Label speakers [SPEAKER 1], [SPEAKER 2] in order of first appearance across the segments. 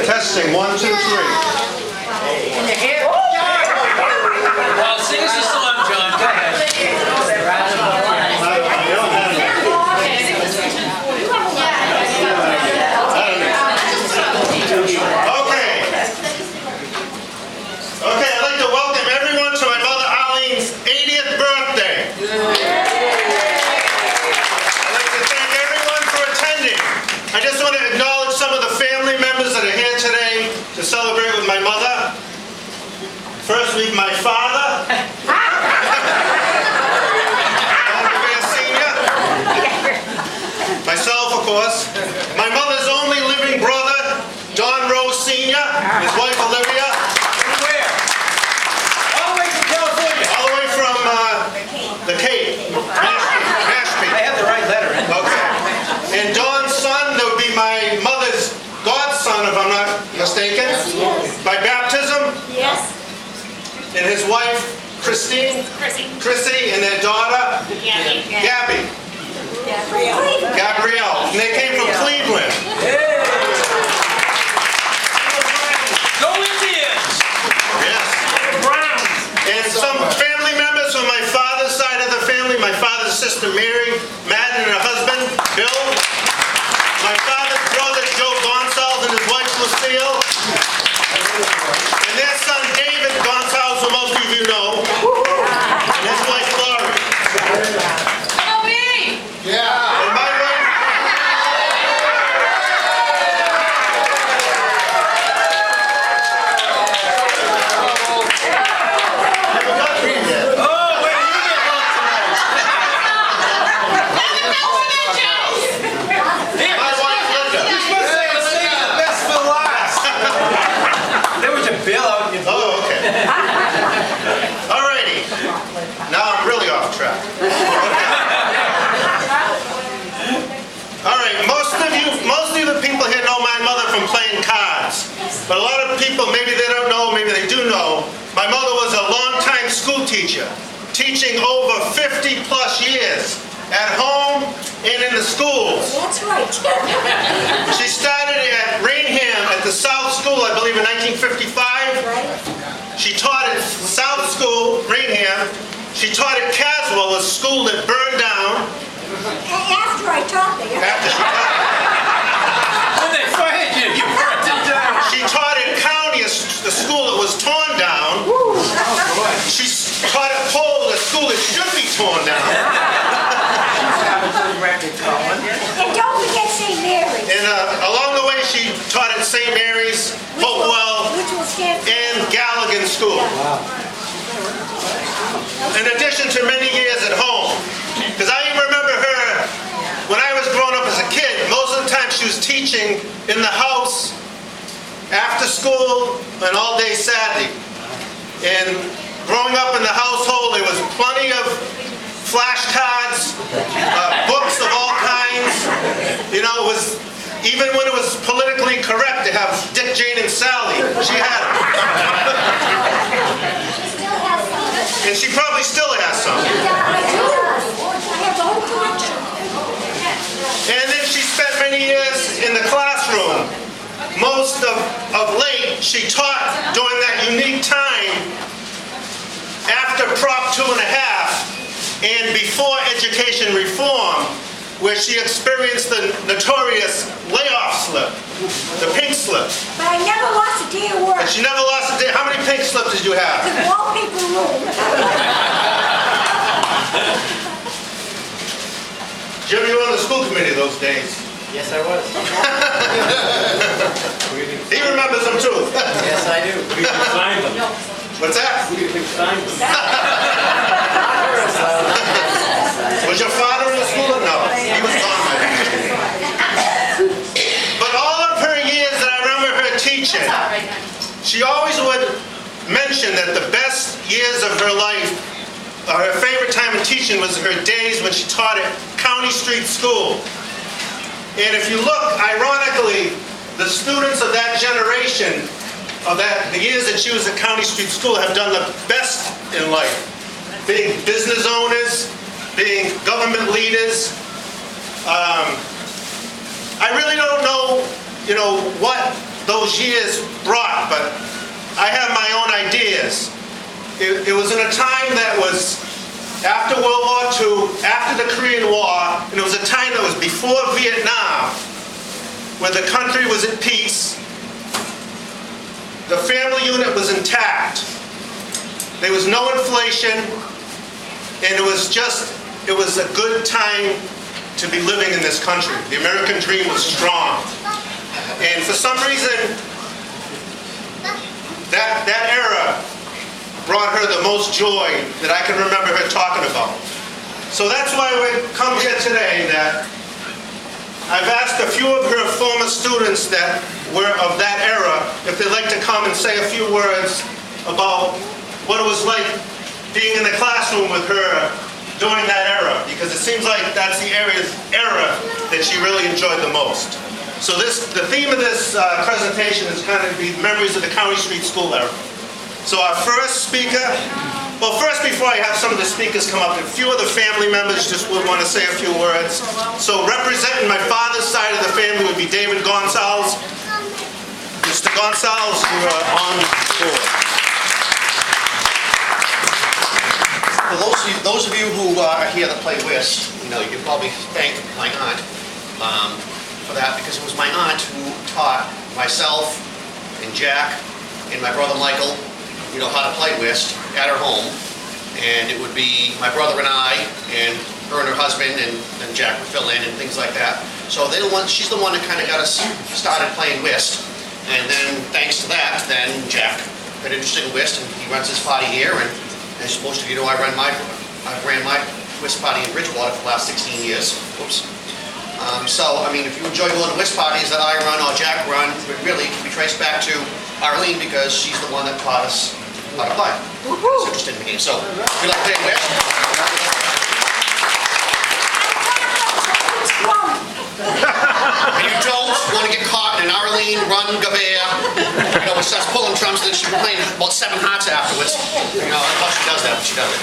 [SPEAKER 1] Testing, 1, 2, 3.
[SPEAKER 2] Well, sing us a song, John. Go ahead.
[SPEAKER 1] Okay, I'd like to welcome everyone to my mother Arlene's 80th birthday. I'd like to thank everyone for attending. I just want to acknowledge some of the family members that are here today to celebrate with my mother. First week, my father. Gouveia Senior. Myself, of course. My mother's only living brother, Don Rose Senior. His wife, Olivia.
[SPEAKER 2] Where? All the way from California.
[SPEAKER 1] All the way from the Cape. Mashpee.
[SPEAKER 2] I have the right letter.
[SPEAKER 1] Okay. And Don's son, that would be my mother's godson, if I'm not mistaken. By baptism.
[SPEAKER 3] Yes.
[SPEAKER 1] And his wife, Chrissy, and their daughter, Gabby. Gabrielle. And they came from Cleveland.
[SPEAKER 2] Hey! Go Indians!
[SPEAKER 1] Yes. And some family members from my father's side of the family, my father's sister Mary, Madden and her husband, Bill. My father's brother, Joe Gonsalves, and his wife, Lucille. And their son, David Gonsalves, who most of you know. And his wife, Laurie.
[SPEAKER 3] Oh, me!
[SPEAKER 1] Yeah. And my wife...
[SPEAKER 2] Oh, wait, you get home tonight.
[SPEAKER 1] My wife, Linda.
[SPEAKER 2] You're supposed to say the best for last. There was a bill out in your
[SPEAKER 1] Oh, okay. Alrighty. Now I'm really off track. Alright, most of the people here know my mother from playing cards. But a lot of people, maybe they don't know, maybe they do know, my mother was a long-time school teacher, teaching over 50 plus years at home and in the schools.
[SPEAKER 3] That's right.
[SPEAKER 1] She started at Rainham at the South School, I believe in 1955. She taught at South School, Rainham. She taught at Caswell, a school that burned down.
[SPEAKER 3] After I taught there.
[SPEAKER 1] After she taught,
[SPEAKER 2] When they fired you, you burnt it down.
[SPEAKER 1] she taught at County, the school that was torn down. She taught at Pole, the school that should be torn down.
[SPEAKER 3] And don't forget St. Mary's.
[SPEAKER 1] And along the way, she taught at St. Mary's, Hopewell,
[SPEAKER 3] Which will stand for...
[SPEAKER 1] and Galligan School. In addition to many years at home. Because I even remember her, when I was growing up as a kid, most of the time she was teaching in the house, after school, and all day Saturday. And growing up in the household, there was plenty of flashcards, books of all kinds. You know, it was, even when it was politically correct to have Dick, Jane, and Sally, she had them. And she probably still has some.
[SPEAKER 3] I have the whole collection.
[SPEAKER 1] And then she spent many years in the classroom. Most of late, she taught during that unique time after Prop 2.5 and before education reform, where she experienced the notorious layoff slip, the pink slip.
[SPEAKER 3] But I never lost a day of work.
[SPEAKER 1] And she never lost a day. How many pink slips did you have?
[SPEAKER 3] The wallpaper room.
[SPEAKER 1] Jim, you were on the school committee those days.
[SPEAKER 4] Yes, I was.
[SPEAKER 1] He remembers them too.
[SPEAKER 4] Yes, I do.
[SPEAKER 2] We can find them.
[SPEAKER 1] What's that?
[SPEAKER 2] We can find them.
[SPEAKER 1] Was your father in the school? No, he was gone by then. But all of her years that I remember her teaching, she always would mention that the best years of her life, or her favorite time of teaching, was her days when she taught at County Street School. And if you look, ironically, the students of that generation, the years that she was at County Street School, have done the best in life. Being business owners, being government leaders. I really don't know, what those years brought, but I have my own ideas. It was in a time that was after World War II, after the Korean War, and it was a time that was before Vietnam, where the country was at peace. The family unit was intact. There was no inflation, and it was a good time to be living in this country. The American dream was strong. And for some reason, that era brought her the most joy that I can remember her talking about. So that's why we come here today. That I've asked a few of her former students that were of that era if they'd like to come and say a few words about what it was like being in the classroom with her during that era, because it seems like that's the era that she really enjoyed the most. So the theme of this presentation is going to be memories of the County Street School era. So our first speaker, well, first before I have some of the speakers come up, a few of the family members just would want to say a few words. So representing my father's side of the family would be David Gonzalez. Mr. Gonzalez, you are on board.
[SPEAKER 5] For those of you who are here to play whist, you can probably thank my aunt for that, because it was my aunt who taught myself and Jack and my brother Michael, how to play whist at her home. And it would be my brother and I, and her and her husband, and Jack would fill in and things like that. So she's the one that kind of got us started playing whist. And then thanks to that, then Jack got interested in whist, and he runs his party here. And as most of you know, I've ran my whist party in Bridgewater for the last 16 years. Oops. So, if you enjoy going to whist parties that I run or Jack run, it really can be traced back to Arlene, because she's the one that taught us how to play. She's interested in the game. So, if you like playing whist, and you don't want to get caught in an Arlene run Gouveia, which starts pulling trumps, and then she's playing about 7 hearts afterwards. I thought she does that, but she doesn't.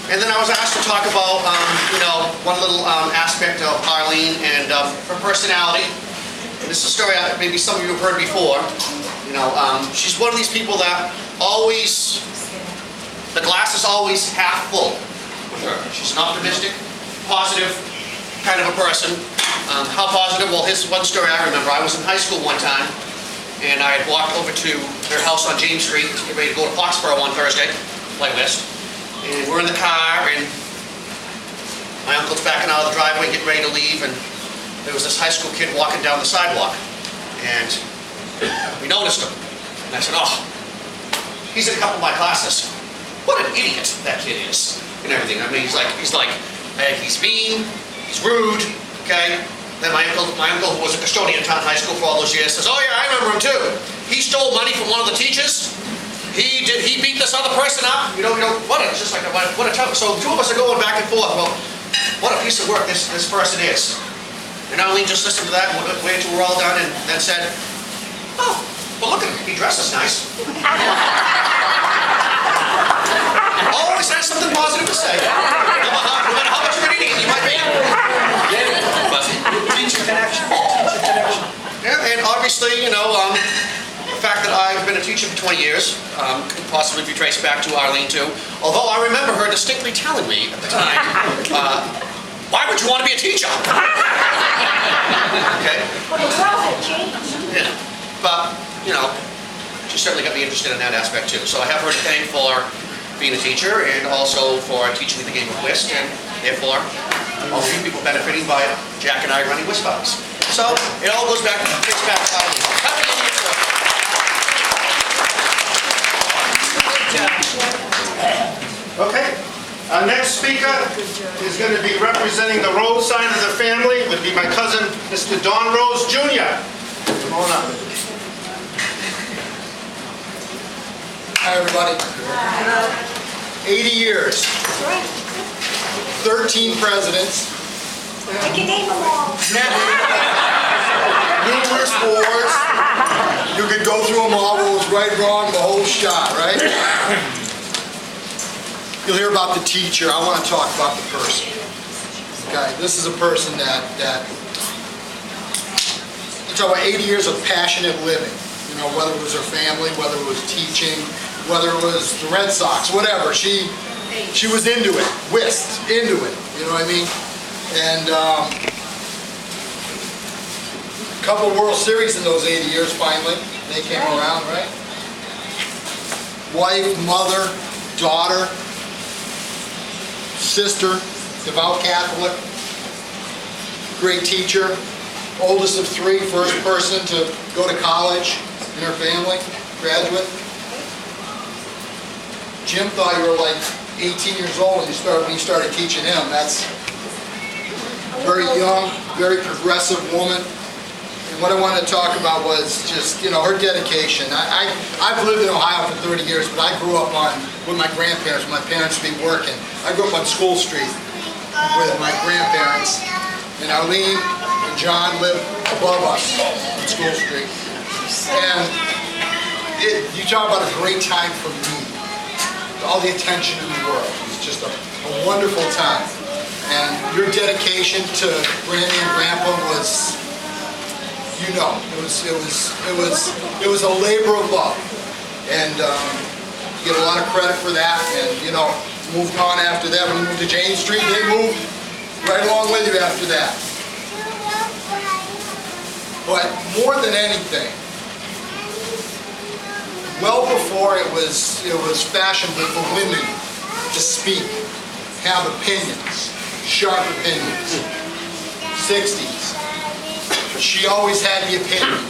[SPEAKER 5] And then I was asked to talk about, one little aspect of Arlene and her personality. And this is a story maybe some of you have heard before. She's one of these people that the glass is always half full with her. She's an optimistic, positive kind of a person. How positive? Well, here's one story I remember. I was in high school one time, and I had walked over to their house on James Street to get ready to go to Foxborough on Thursday, play whist. And we're in the car, and my uncle's backing out of the driveway, getting ready to leave, and there was this high school kid walking down the sidewalk, and we noticed him. And I said, "Oh, he's in a couple of my classes. What an idiot that kid is," and everything. He's mean, he's rude, okay? Then my uncle, who was a custodian at Town High School for all those years, says, "Oh yeah, I remember him too. He stole money from one of the teachers. He beat this other person up. It's just like, what a tough." So the two of us are going back and forth. Well, what a piece of work this person is. And Arlene just listened to that and waited till we're all done, and then said, "Oh, well, look at him. He dresses nice." Always has something positive to say. No matter how much of an idiot you might be.
[SPEAKER 2] Teacher connection.
[SPEAKER 5] Yeah, and obviously, the fact that I've been a teacher for 20 years could possibly be traced back to Arlene too. Although I remember her distinctly telling me at the time, "Why would you want to be a teacher?" Okay.
[SPEAKER 3] Well, the world had changed.
[SPEAKER 5] Yeah. But, she certainly got me interested in that aspect too. So I have her to thank for being a teacher and also for teaching me the game of whist, and therefore all of you people benefiting by Jack and I running whist parties. So it all goes back to Arlene. Happy New Year.
[SPEAKER 1] Okay. Our next speaker is going to be representing the Rose side of the family. It would be my cousin, Mr. Don Rose, Jr. Come on up.
[SPEAKER 2] Hi, everybody. 80 years, 13 presidents,
[SPEAKER 3] I can name them all.
[SPEAKER 2] numerous wars. You could go through them all. What was right, wrong, the whole shot, right? You'll hear about the teacher. I want to talk about the person. Okay, this is a person that talk about 80 years of passionate living. You know, whether it was her family, whether it was teaching, whether it was the Red Sox, whatever. She was into it, whisked into it. You know what I mean? And a couple of World Series in those 80 years. Finally, they came around, right? Wife, mother, daughter, sister, devout Catholic, great teacher, oldest of 3, first person to go to college in her family, graduate. Jim thought you were like 18 years old when you started teaching him. That's very young, very progressive woman. And what I wanted to talk about was just, you know, her dedication. I've lived in Ohio for 30 years, but I grew up with my grandparents. My parents would be working. I grew up on School Street with my grandparents. And Arlene and John lived above us on School Street. And you talk about a great time for me. All the attention in the world. It was just a wonderful time. And your dedication to Granny and Grandpa was, you know, it was a labor of love. And you get a lot of credit for that. And, you know, moved on after that. When you moved to Jane Street, they moved right along with you after that. But more than anything, well before it was fashionable for women to speak, have opinions, sharp opinions. 60s. She always had the opinion.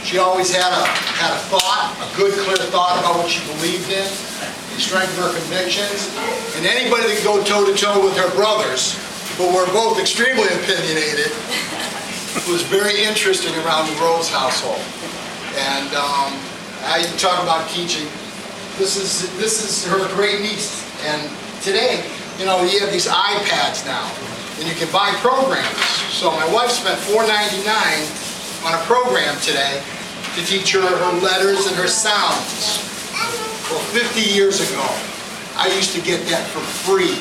[SPEAKER 2] She always had a thought, a good, clear thought about what she believed in, the strength of her convictions. And anybody that could go toe-to-toe with her brothers, who were both extremely opinionated, was very interesting around the Rose household. And I talk about teaching. This is her great niece. And today, you know, you have these iPads now, and you can buy programs. So my wife spent $4.99 on a program today to teach her letters and her sounds. Well, 50 years ago, I used to get that for free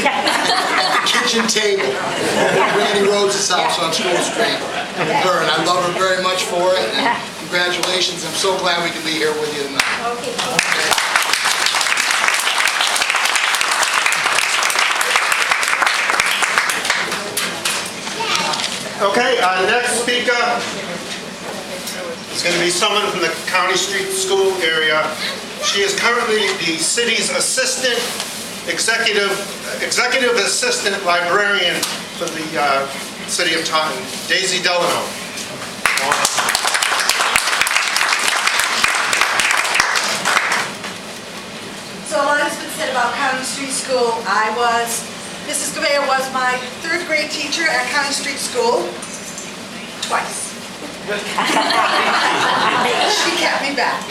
[SPEAKER 2] at the kitchen table at Randy Rhodes' house on School Street with her, and I love her very much for it. And congratulations! I'm so glad we can be here with you tonight.
[SPEAKER 1] Okay, our next speaker is going to be someone from the County Street School area. She is currently the city's executive assistant librarian for the city of Taunton, Daisy Delano.
[SPEAKER 6] So a lot has been said about County Street School. Mrs. Gouveia was my 3rd grade teacher at County Street School, twice. She kept me back.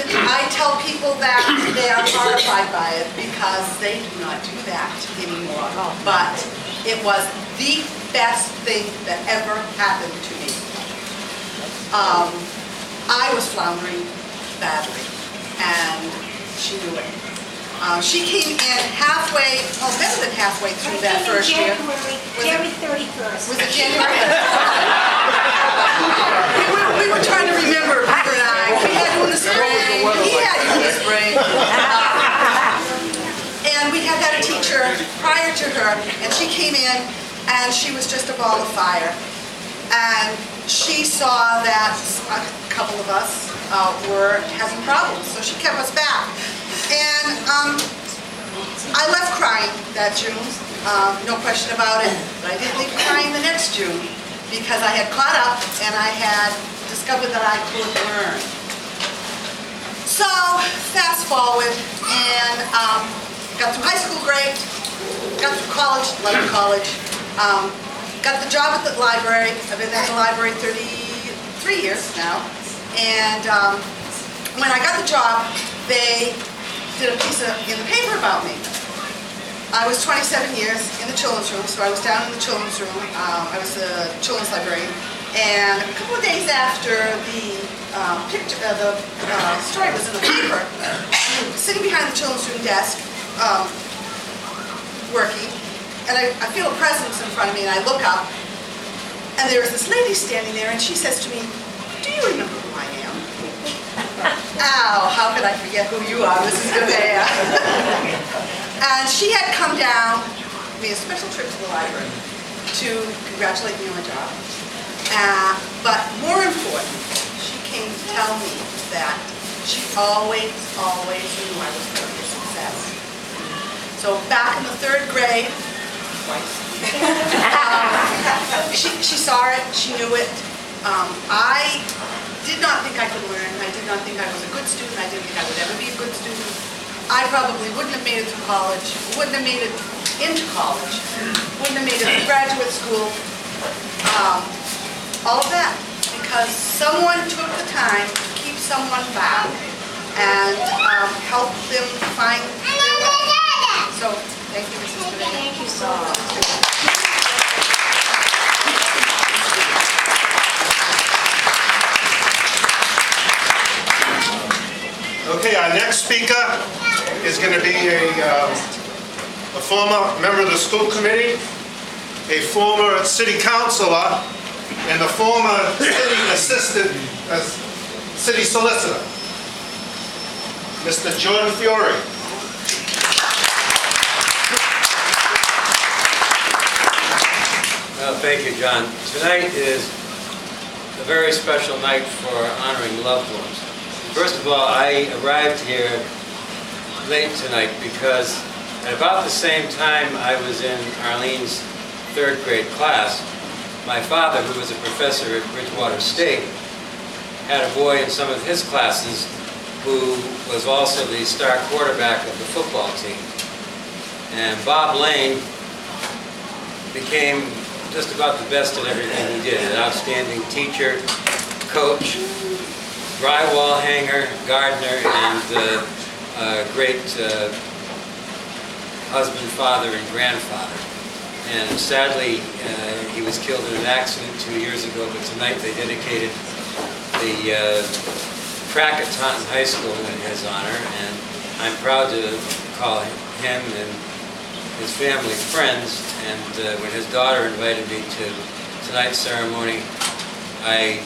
[SPEAKER 6] When I tell people that, they are horrified by it because they do not do that anymore. But it was the best thing that ever happened to me. I was floundering badly, and she knew it. She came in halfway, better than halfway through that first year.
[SPEAKER 3] January 31st.
[SPEAKER 6] Was it January? we were trying to remember, Peter and I. We had you in the spring. He had you in the spring. And we had that teacher prior to her, and she came in, and she was just a ball of fire. And she saw that a couple of us were having problems, so she kept us back. And I left crying that June, no question about it, but I didn't leave crying the next June because I had caught up and I had discovered that I could learn. So, fast forward, and got through high school great, got through college, loved college, got the job at the library. I've been at the library 33 years now, and when I got the job, they did a piece in the paper about me. I was 27 years in the children's room, so I was down in the children's room. I was the children's librarian, and a couple of days after the story was in the paper, sitting behind the children's room desk, working, and I feel a presence in front of me, and I look up, and there's this lady standing there, and she says to me, "Do you remember who I am?" Ow, how could I forget who you are, Mrs. Gouveia? And she had come down, made a special trip to the library to congratulate me on my job. But more important, she came to tell me that she always knew I was going to be a success. So back in the 3rd grade, twice, she saw it, she knew it. I did not think I could learn. I did not think I was a good student. I didn't think I would ever be a good student. I probably wouldn't have made it through college, wouldn't have made it into college, wouldn't have made it through graduate school, all of that, because someone took the time to keep someone back and help them find their way. So, thank you, Mrs. Gouveia.
[SPEAKER 3] Thank you so much.
[SPEAKER 1] Okay, our next speaker is going to be a former member of the school committee, a former city councilor, and a former city solicitor, Mr. Jordan Fiore.
[SPEAKER 4] Well, thank you, John. Tonight is a very special night for honoring loved ones. First of all, I arrived here late tonight because at about the same time I was in Arlene's 3rd grade class, my father, who was a professor at Bridgewater State, had a boy in some of his classes who was also the star quarterback of the football team. And Bob Lane became just about the best at everything he did. An outstanding teacher, coach, drywall hanger, gardener, and a great husband, father, and grandfather. And sadly, he was killed in an accident 2 years ago, but tonight they dedicated the track at Taunton High School in his honor, and I'm proud to call him and his family friends. And when his daughter invited me to tonight's ceremony, I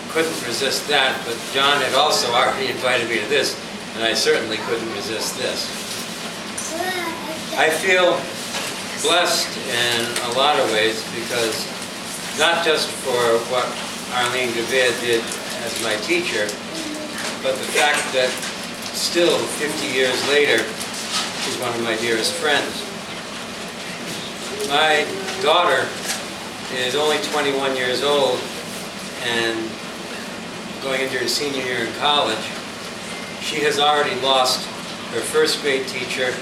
[SPEAKER 4] couldn't resist that, but John had also already invited me to this, and I certainly couldn't resist this. I feel blessed in a lot of ways because not just for what Arlene Gouveia did as my teacher, but the fact that still 50 years later, she's one of my dearest friends. My daughter is only 21 years old and going into her senior year in college. She has already lost her 1st grade teacher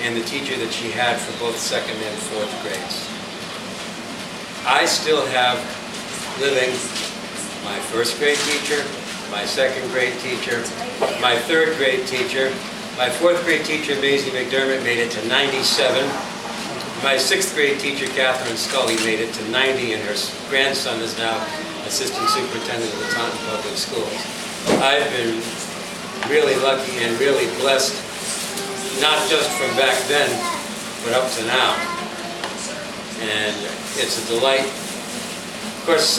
[SPEAKER 4] and the teacher that she had for both 2nd and 4th grades. I still have living my 1st grade teacher, my 2nd grade teacher, my 3rd grade teacher, my 4th grade teacher, Maisie McDermott, made it to 97. My 6th grade teacher, Catherine Scully, made it to 90, and her grandson is now Assistant Superintendent of the Taunton Public Schools. I've been really lucky and really blessed, not just from back then, but up to now. And it's a delight. Of course,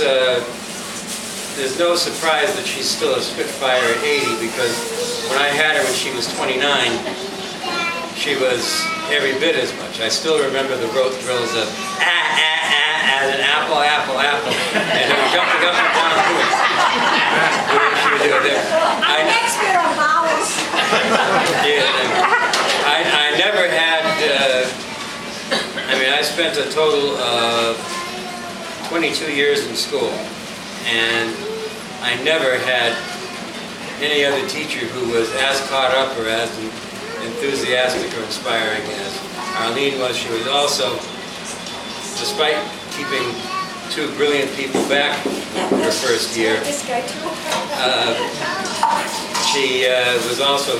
[SPEAKER 4] there's no surprise that she's still a Spitfire at 80, because when I had her when she was 29, she was every bit as much. I still remember the rote drills of as an apple, apple, apple, and her jumping up and down to it. She would do it there.
[SPEAKER 3] I'm an expert on vowels.
[SPEAKER 4] Yeah, I never had, I spent a total of 22 years in school, and I never had any other teacher who was as caught up or as enthusiastic or inspiring as Arlene was. She was also, despite keeping 2 brilliant people back her 1st year, she was also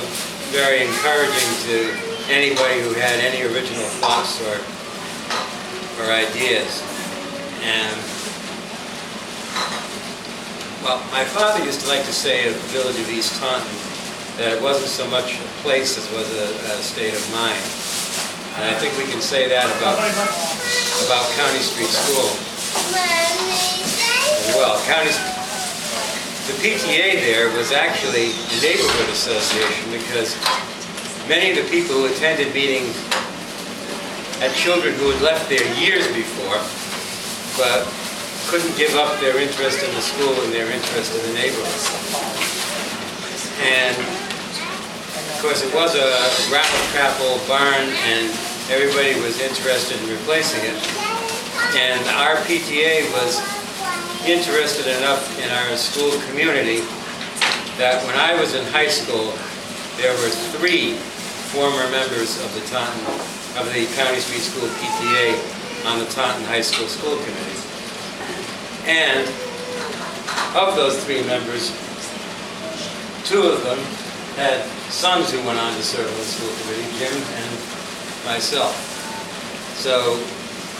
[SPEAKER 4] very encouraging to anybody who had any original thoughts or ideas. And, well, my father used to like to say of the village of East Taunton that it wasn't so much a place as was a state of mind. And I think we can say that about County Street School as well. The PTA there was actually a neighborhood association because many of the people who attended meetings had children who had left there years before, but couldn't give up their interest in the school and their interest in the neighborhood. And of course it was a rattle-trapple barn and everybody was interested in replacing it. And our PTA was interested enough in our school community that when I was in high school, there were 3 former members of the County Street School PTA on the Taunton High School School Committee. And of those 3 members, 2 of them had sons who went on to serve on the school committee, Jim and myself. So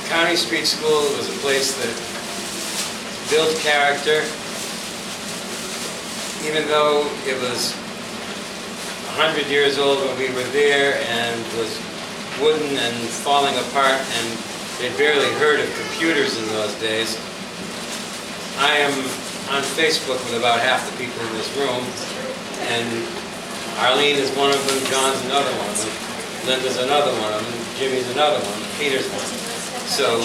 [SPEAKER 4] County Street School was a place that built character, even though it was 100 years old when we were there and was wooden and falling apart and they barely heard of computers in those days. I am on Facebook with about half the people in this room, and Arlene is one of them, John's another one of them, Linda's another one of them, Jimmy's another one, Peter's one. So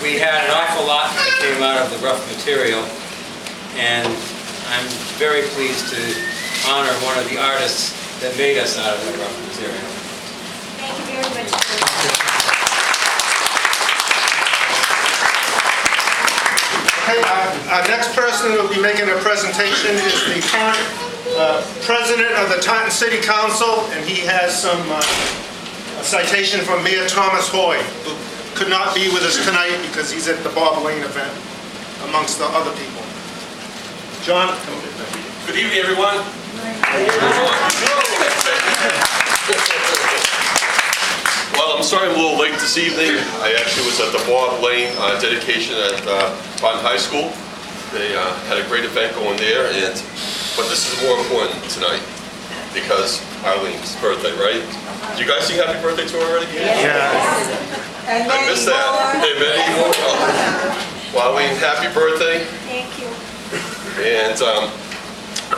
[SPEAKER 4] we had an awful lot that came out of the rough material, and I'm very pleased to honor one of the artists that made us out of the rough material.
[SPEAKER 3] Thank you very much.
[SPEAKER 1] Okay, our next person who will be making a presentation is the current president of the Taunton City Council, and he has some a citation from Mayor Thomas Hoy, who could not be with us tonight because he's at the Bob Lane event, amongst the other people. John?
[SPEAKER 7] Good evening, everyone. Well, I'm sorry I'm a little late this evening. I actually was at the Bob Lane dedication at Taunton High School. They had a great event going there, but this is more important tonight because Arlene's birthday, right? Did you guys sing happy birthday to her already?
[SPEAKER 1] Yeah.
[SPEAKER 7] I missed that. And many more. Well, Arlene, happy birthday.
[SPEAKER 3] Thank you.
[SPEAKER 7] And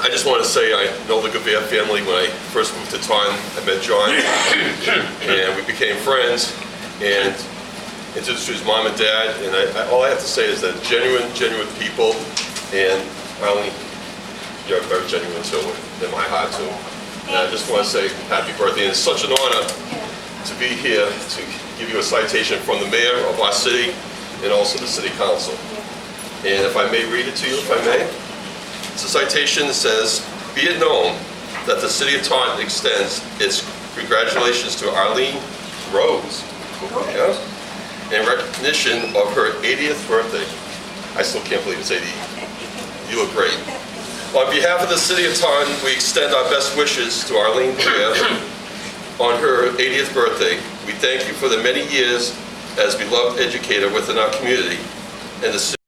[SPEAKER 7] I just want to say I know the Gouveia family. When I first moved to Taunton, I met John, and we became friends, and introduced his mom and dad. And all I have to say is that genuine people, and Arlene, you're very genuine too, in my heart too. And I just want to say happy birthday, and it's such an honor to be here to give you a citation from the mayor of our city and also the city council. And if I may read it to you, if I may. It's a citation that says, "Be it known that the city of Taunton extends its congratulations to Arlene Rose Gouveia in recognition of her 80th birthday." I still can't believe it's 80. You look great. On behalf of the city of Taunton, we extend our best wishes to Arlene Gouveia on her 80th birthday. We thank you for the many years as beloved educator within our community and the city.